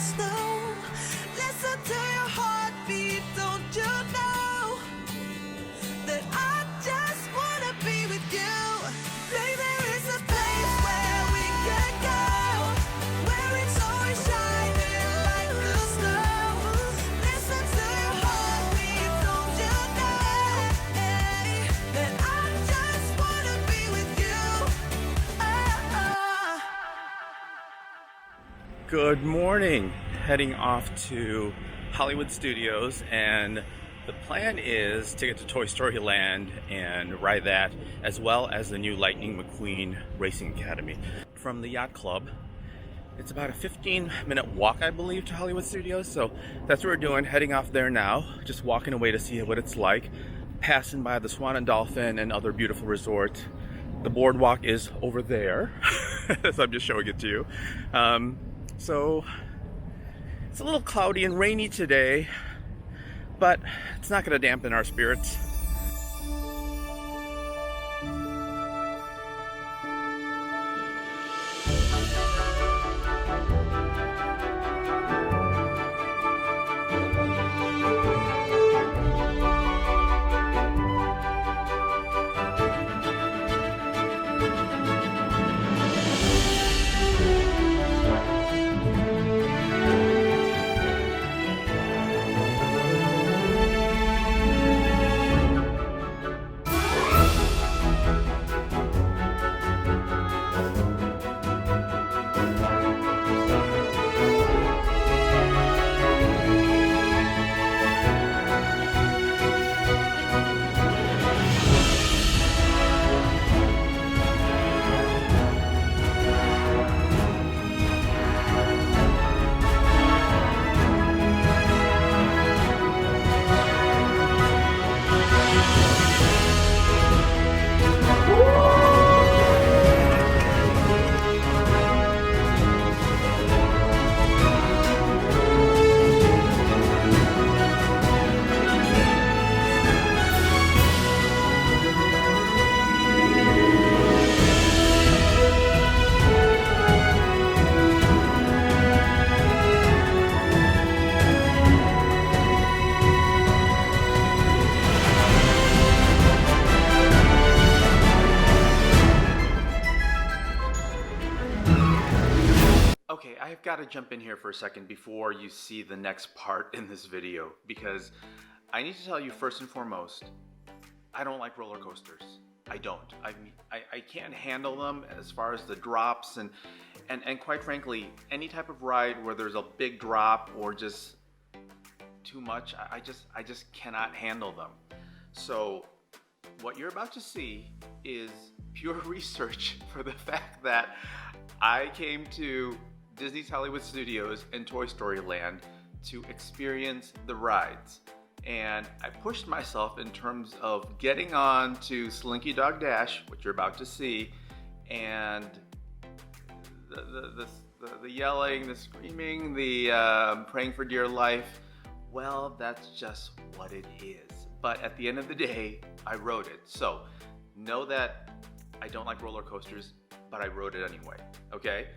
snow. Listen to your heartbeat, don't you know that I just wanna be with you? Baby, there is a place where we can go, where it's always shining like the snow. Listen to your heartbeat, don't you know that I just wanna be with you? Good morning. Heading off to Hollywood Studios, and the plan is to get to Toy Story Land and ride that, as well as the new Lightning McQueen Racing Academy. From the Yacht Club, it's about a 15-minute walk, I believe, to Hollywood Studios, so that's what we're doing, heading off there now, just walking away to see what it's like, passing by the Swan and Dolphin and other beautiful resorts. The boardwalk is over there, so I'm just showing it to you. So it's a little cloudy and rainy today, but it's not going to dampen our spirits. Okay, I've got to jump in here for a second before you see the next part in this video, because I need to tell you first and foremost, I don't like roller coasters. I don't. I can't handle them as far as the drops and quite frankly, any type of ride where there's a big drop or just too much, I just cannot handle them. So what you're about to see is pure research for the fact that I came to Disney's Hollywood Studios and Toy Story Land to experience the rides. And I pushed myself in terms of getting on to Slinky Dog Dash, which you're about to see, and the yelling, the screaming, the praying for dear life. Well, that's just what it is. But at the end of the day, I rode it. So know that I don't like roller coasters, but I rode it anyway, okay?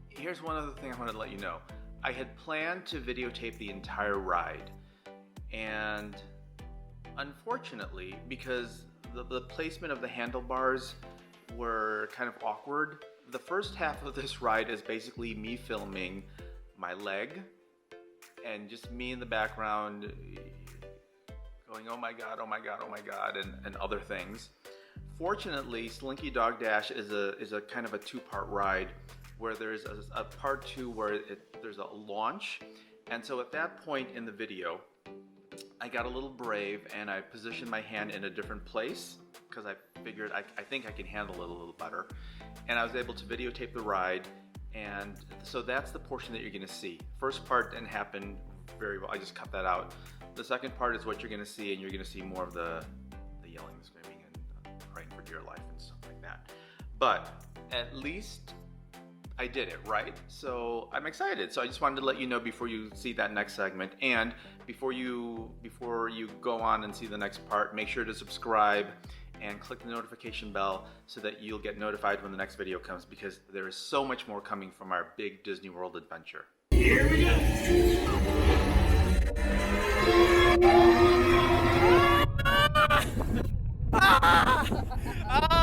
Here's one other thing I wanted to let you know. I had planned to videotape the entire ride, and unfortunately, because the placement of the handlebars were kind of awkward, the first half of this ride is basically me filming my leg and just me in the background going, oh my God, oh my God, oh my God, and other things. Fortunately, Slinky Dog Dash is a kind of a two-part ride, where there's a part two where there's a launch. And so at that point in the video, I got a little brave and I positioned my hand in a different place because I figured I think I can handle it a little better. And I was able to videotape the ride, and so that's the portion that you're gonna see. First part didn't happen very well, I just cut that out. The second part is what you're gonna see, and you're gonna see more of the yelling, the screaming, and praying for dear life and stuff like that. But at least I did it, right? So I'm excited. So I just wanted to let you know before you see that next segment, and before you go on and see the next part, make sure to subscribe and click the notification bell so that you'll get notified when the next video comes, because there is so much more coming from our big Disney World adventure. Here we go.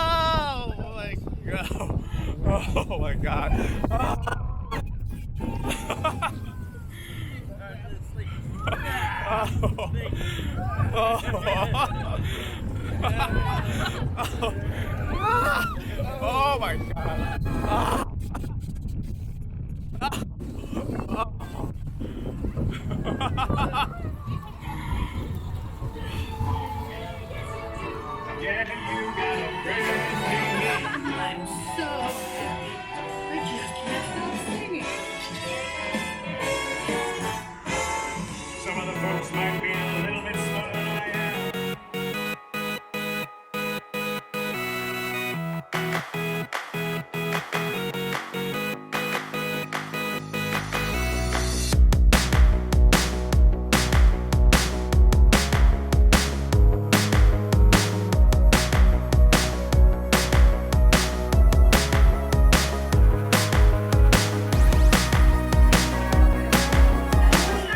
Oh my god. Oh my god. Oh my god. Yeah, you got a friend. I'm so happy. I just can't stop singing. Some of the folks might be a little bit smarter than I am.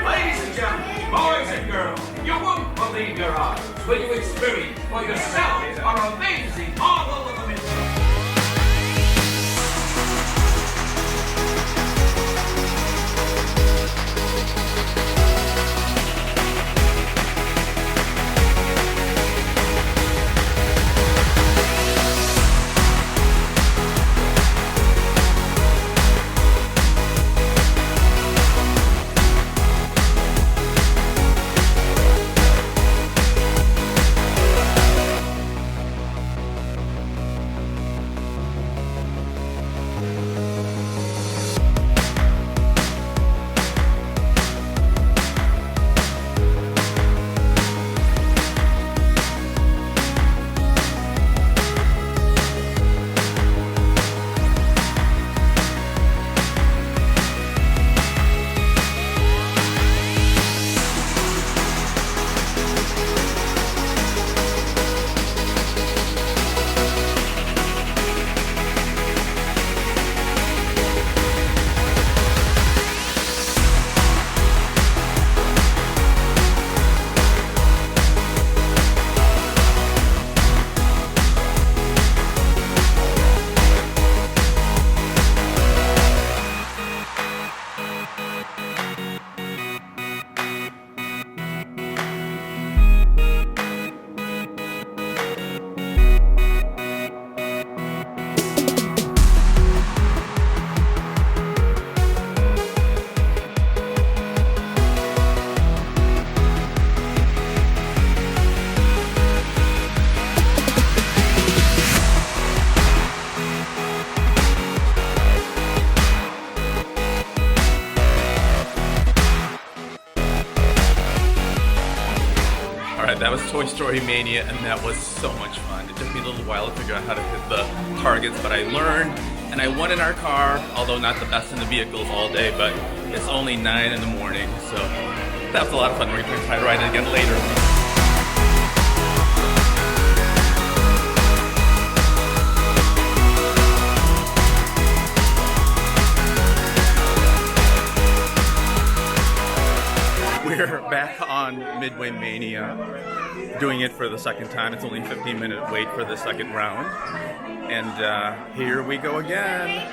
Ladies and gentlemen, boys and girls, you won't believe your eyes when you experience for yourself our amazing marvel of the mystery. That was Toy Story Mania, and that was so much fun. It took me a little while to figure out how to hit the targets, but I learned, and I won in our car, although not the best in the vehicles all day, but it's only 9 in the morning, so that was a lot of fun. We're going to try to ride it again later. We're back on Midway Mania, doing it for the second time. It's only a 15-minute wait for the second round. And here we go again.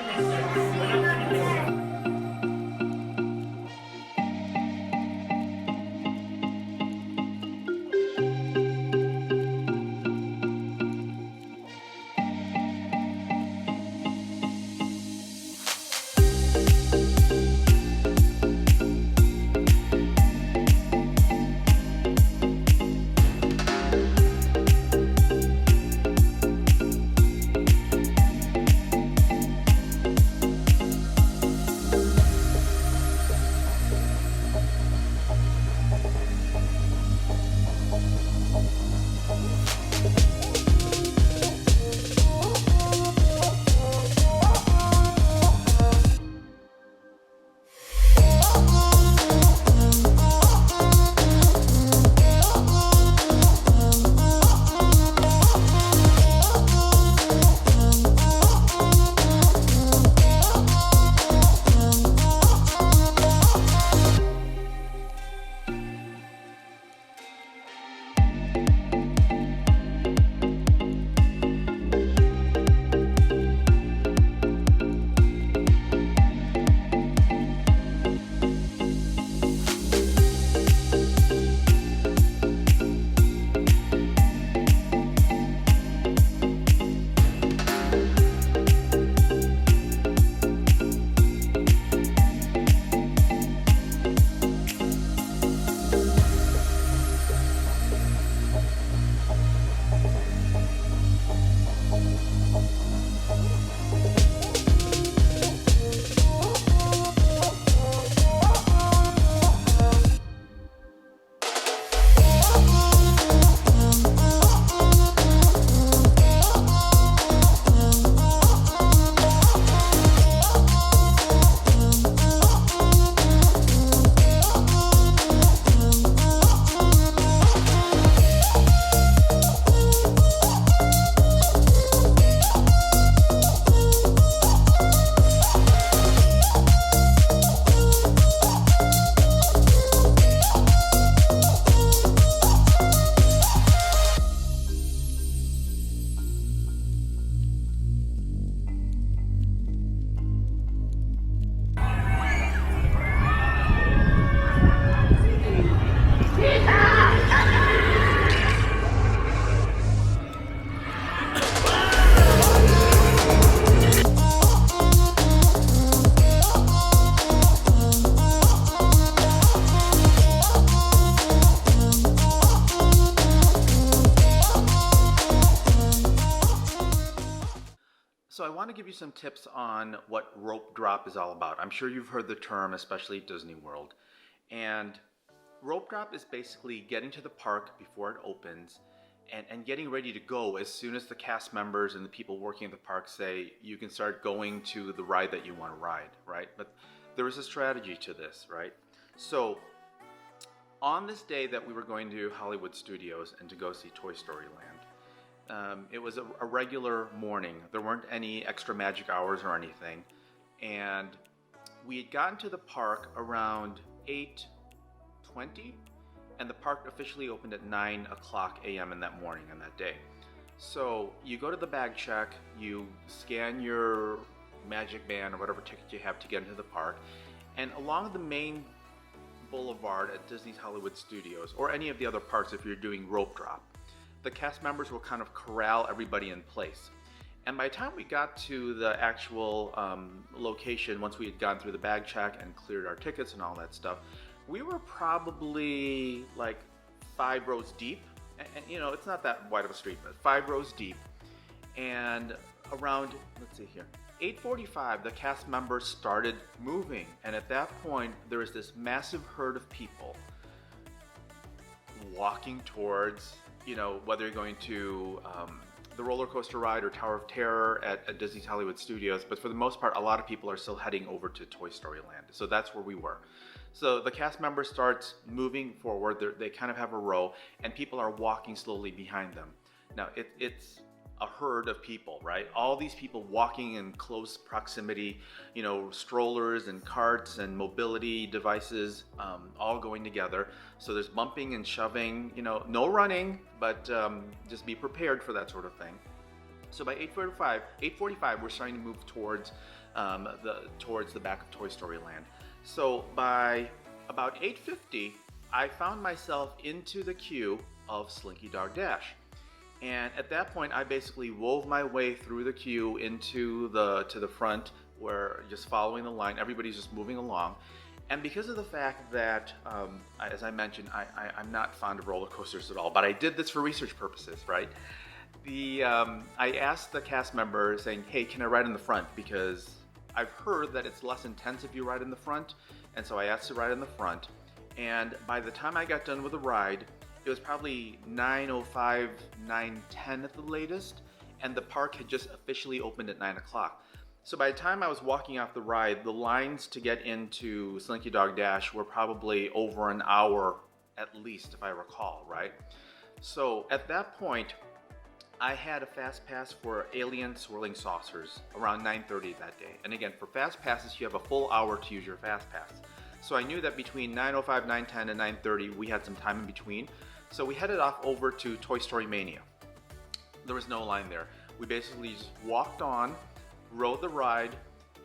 So I want to give you some tips on what rope drop is all about. I'm sure you've heard the term, especially at Disney World. And rope drop is basically getting to the park before it opens and getting ready to go as soon as the cast members and the people working at the park say you can start going to the ride that you want to ride, right? But there is a strategy to this, right? So on this day that we were going to Hollywood Studios and to go see Toy Story Land, it was a regular morning. There weren't any extra magic hours or anything. And we had gotten to the park around 8:20, and the park officially opened at 9 o'clock a.m. in that morning on that day. So you go to the bag check, you scan your magic band or whatever ticket you have to get into the park, and along the main boulevard at Disney's Hollywood Studios, or any of the other parks if you're doing rope drop, the cast members will kind of corral everybody in place. And by the time we got to the actual location, once we had gone through the bag check and cleared our tickets and all that stuff, we were probably like 5 rows deep. And you know, it's not that wide of a street, but 5 rows deep. And around, let's see here, 8:45, the cast members started moving. And at that point, there was this massive herd of people walking towards, you know, whether you're going to the roller coaster ride or Tower of Terror at Disney's Hollywood Studios. But for the most part, a lot of people are still heading over to Toy Story Land. So that's where we were. So the cast members starts moving forward. They kind of have a row, and people are walking slowly behind them. Now, it's a herd of people, right? All these people walking in close proximity, you know, strollers and carts and mobility devices, all going together. So there's bumping and shoving, you know, no running, but just be prepared for that sort of thing. So by 8:45, we're starting to move towards the back of Toy Story Land. So by about 8:50, I found myself into the queue of Slinky Dog Dash. And at that point, I basically wove my way through the queue into to the front, where just following the line, everybody's just moving along. And because of the fact that, as I mentioned, I'm not fond of roller coasters at all, but I did this for research purposes, right? I asked the cast member saying, hey, can I ride in the front? Because I've heard that it's less intense if you ride in the front. And so I asked to ride in the front. And by the time I got done with the ride, it was probably 9:05, 9:10 at the latest, and the park had just officially opened at 9 o'clock. So by the time I was walking off the ride, the lines to get into Slinky Dog Dash were probably over an hour at least, if I recall, right? So at that point, I had a fast pass for Alien Swirling Saucers around 9:30 that day. And again, for fast passes, you have a full hour to use your fast pass. So I knew that between 9:05, 9:10, and 9:30, we had some time in between. So we headed off over to Toy Story Mania. There was no line there. We basically just walked on, rode the ride,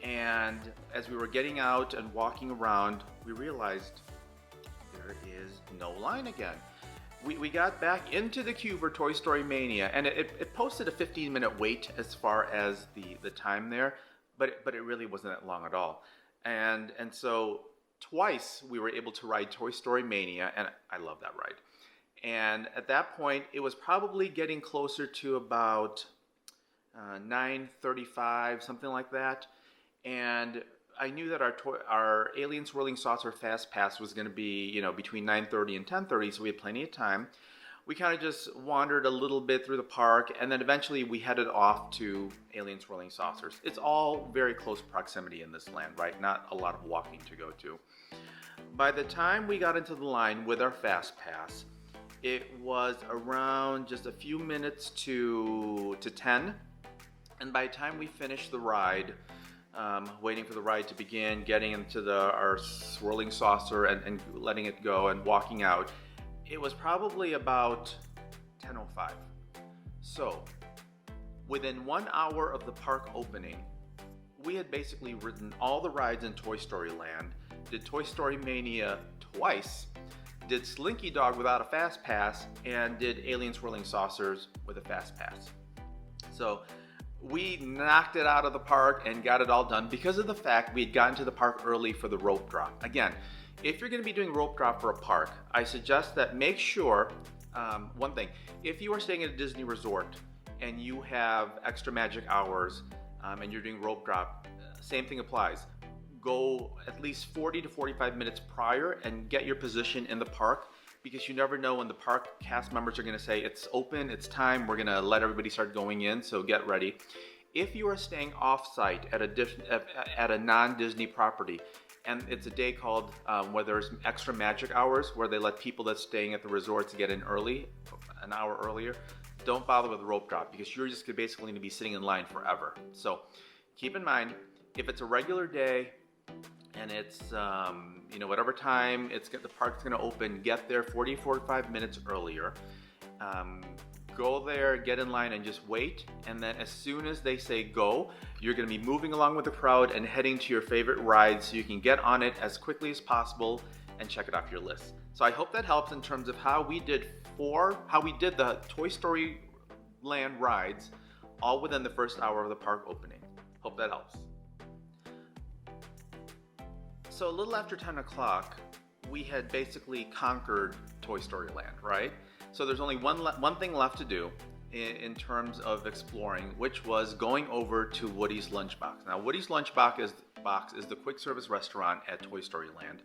and as we were getting out and walking around, we realized there is no line again. We got back into the queue for Toy Story Mania, and it posted a 15-minute wait as far as the time there, but it really wasn't that long at all. And so twice we were able to ride Toy Story Mania, and I love that ride. And at that point, it was probably getting closer to about 9:35, something like that. And I knew that our Alien Swirling Saucer Fast Pass was going to be, you know, between 9:30 and 10:30, so we had plenty of time. We kind of just wandered a little bit through the park, and then eventually we headed off to Alien Swirling Saucers. It's all very close proximity in this land, right? Not a lot of walking to go to. By the time we got into the line with our Fast Pass, it was around just a few minutes to 10. And by the time we finished the ride, waiting for the ride to begin, getting into our swirling saucer and letting it go and walking out, it was probably about 10:05. So within 1 hour of the park opening, we had basically ridden all the rides in Toy Story Land, did Toy Story Mania twice, did Slinky Dog without a Fast Pass, and did Alien Swirling Saucers with a Fast Pass. So we knocked it out of the park and got it all done because of the fact we had gotten to the park early for the rope drop. Again, if you're going to be doing rope drop for a park, I suggest that make sure, one thing, if you are staying at a Disney resort and you have extra magic hours, and you're doing rope drop, same thing applies. Go at least 40 to 45 minutes prior and get your position in the park, because you never know when the park cast members are going to say it's open, it's time, we're going to let everybody start going in, so get ready. If you are staying off-site at a non-Disney property, and it's a day called where there's extra magic hours, where they let people that's staying at the resorts get in early, an hour earlier, don't bother with rope drop, because you're just basically going to be sitting in line forever. So keep in mind, if it's a regular day, and it's whatever time the park's going to open, get there 45 minutes earlier. Go there, get in line, and just wait. And then as soon as they say go, you're going to be moving along with the crowd and heading to your favorite ride, so you can get on it as quickly as possible and check it off your list. So I hope that helps in terms of how we did the Toy Story Land rides all within the first hour of the park opening. Hope that helps. So a little after 10 o'clock, we had basically conquered Toy Story Land, right? So there's only one thing left to do in terms of exploring, which was going over to Woody's Lunchbox. Now, Woody's Lunchbox is the quick service restaurant at Toy Story Land.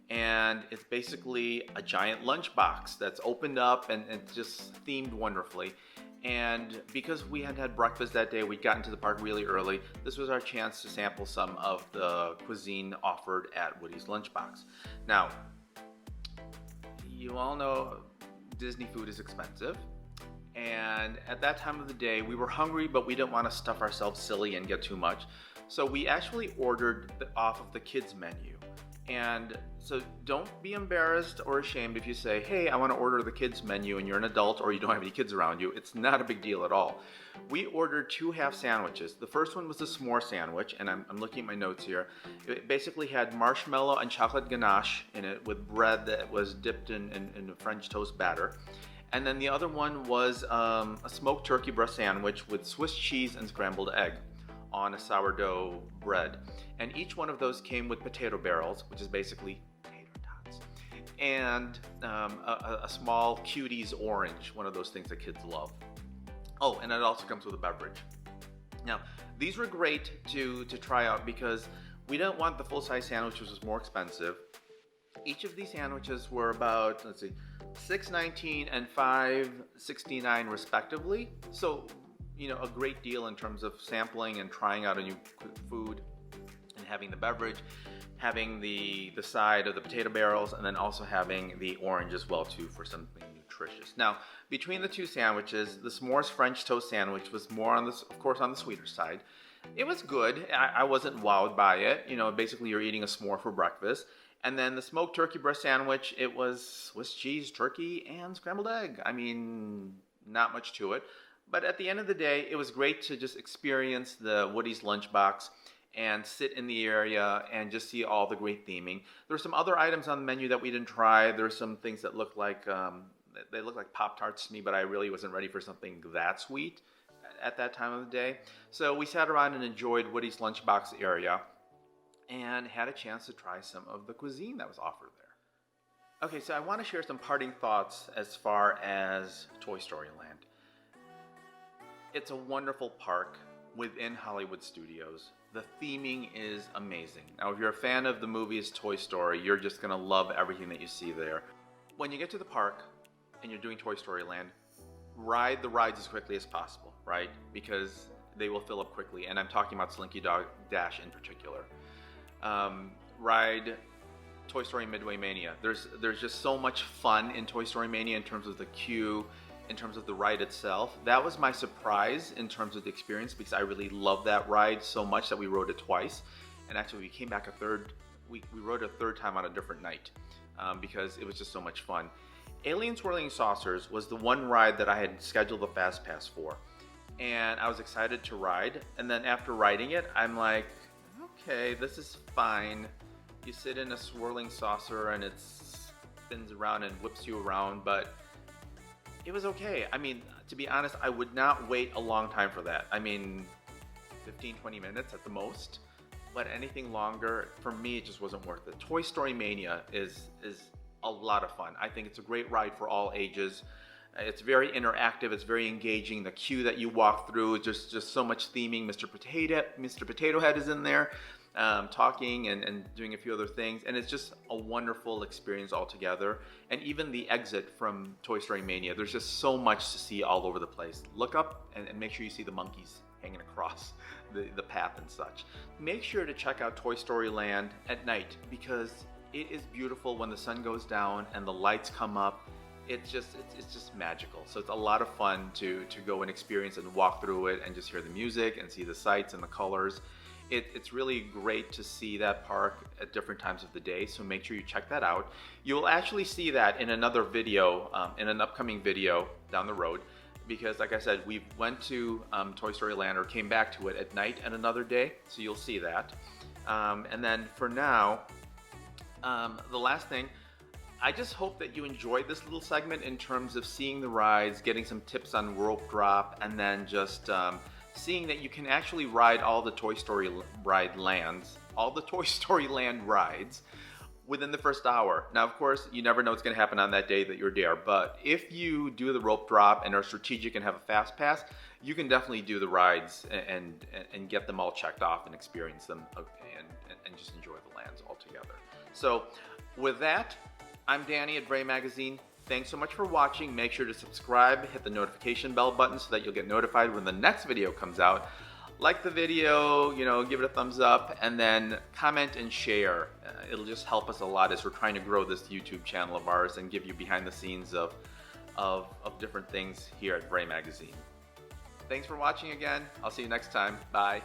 And it's basically a giant lunchbox that's opened up and just themed wonderfully. And because we hadn't had breakfast that day, we'd gotten to the park really early. This was our chance to sample some of the cuisine offered at Woody's Lunchbox. Now, you all know Disney food is expensive. And at that time of the day, we were hungry, but we didn't want to stuff ourselves silly and get too much. So we actually ordered off of the kids menu. And so don't be embarrassed or ashamed if you say, hey, I want to order the kids menu, and you're an adult or you don't have any kids around you. It's not a big deal at all. We ordered 2 half sandwiches. The first one was the s'more sandwich, and I'm looking at my notes here. It basically had marshmallow and chocolate ganache in it with bread that was dipped in French toast batter. And then the other one was a smoked turkey breast sandwich with Swiss cheese and scrambled egg on a sourdough bread. And each one of those came with potato barrels, which is basically tater tots, and a small Cuties orange, one of those things that kids love. Oh, and it also comes with a beverage. Now, these were great to try out because we didn't want the full-size sandwich, which was more expensive. Each of these sandwiches were about, $6.19 and $5.69 respectively. So, a great deal in terms of sampling and trying out a new food and having the beverage, having the side of the potato barrels, and then also having the orange as well too for something nutritious. Now, between the 2 sandwiches, the s'mores French toast sandwich was more on the sweeter side. It was good. I wasn't wowed by it. Basically you're eating a s'more for breakfast. And then the smoked turkey breast sandwich, it was Swiss cheese, turkey, and scrambled egg. I mean, not much to it. But at the end of the day, it was great to just experience the Woody's Lunchbox and sit in the area and just see all the great theming. There were some other items on the menu that we didn't try. There were some things that looked like they looked like Pop-Tarts to me, but I really wasn't ready for something that sweet at that time of the day. So we sat around and enjoyed Woody's Lunchbox area and had a chance to try some of the cuisine that was offered there. Okay, so I want to share some parting thoughts as far as Toy Story Land. It's a wonderful park within Hollywood Studios. The theming is amazing. Now, if you're a fan of the movies Toy Story, you're just going to love everything that you see there. When you get to the park and you're doing Toy Story Land, ride the rides as quickly as possible, right? Because they will fill up quickly, and I'm talking about Slinky Dog Dash in particular. Ride Toy Story Midway Mania. There's just so much fun in Toy Story Mania in terms of the queue, in terms of the ride itself. That was my surprise in terms of the experience, because I really love that ride so much that we rode it twice. And actually we came back we rode it a third time on a different night because it was just so much fun. Alien Swirling Saucers was the one ride that I had scheduled the Fast Pass for. And I was excited to ride. And then after riding it, I'm like, okay, this is fine. You sit in a swirling saucer and it spins around and whips you around, but it was okay. I mean, to be honest, I would not wait a long time for that. I mean, 15-20 minutes at the most, but anything longer, for me, it just wasn't worth it. Toy Story Mania is a lot of fun. I think it's a great ride for all ages. It's very interactive. It's very engaging. The queue that you walk through, just so much theming. Mr. Potato Head is in there, talking and doing a few other things, and it's just a wonderful experience altogether. And even the exit from Toy Story Mania, there's just so much to see all over the place. Look up and make sure you see the monkeys hanging across the path and such. Make sure to check out Toy Story Land at night, because it is beautiful when the sun goes down and the lights come up. It's just magical. So it's a lot of fun to go and experience and walk through it and just hear the music and see the sights and the colors. It's really great to see that park at different times of the day, so make sure you check that out. You'll actually see that in another video, in an upcoming video down the road, because like I said, we went to Toy Story Land, or came back to it at night and another day, so you'll see that. And then for now, the last thing, I just hope that you enjoyed this little segment in terms of seeing the rides, getting some tips on rope drop, and then just seeing that you can actually ride all the Toy Story Land rides within the first hour. Now, of course, you never know what's going to happen on that day that you're there, but if you do the rope drop and are strategic and have a fast pass, you can definitely do the rides and get them all checked off and experience them and just enjoy the lands altogether. So with that, I'm Danny at VRAI Magazine. Thanks so much for watching. Make sure to subscribe, hit the notification bell button so that you'll get notified when the next video comes out. Like the video, give it a thumbs up, and then comment and share. It'll just help us a lot as we're trying to grow this YouTube channel of ours and give you behind the scenes of different things here at VRAI Magazine. Thanks for watching again. I'll see you next time. Bye.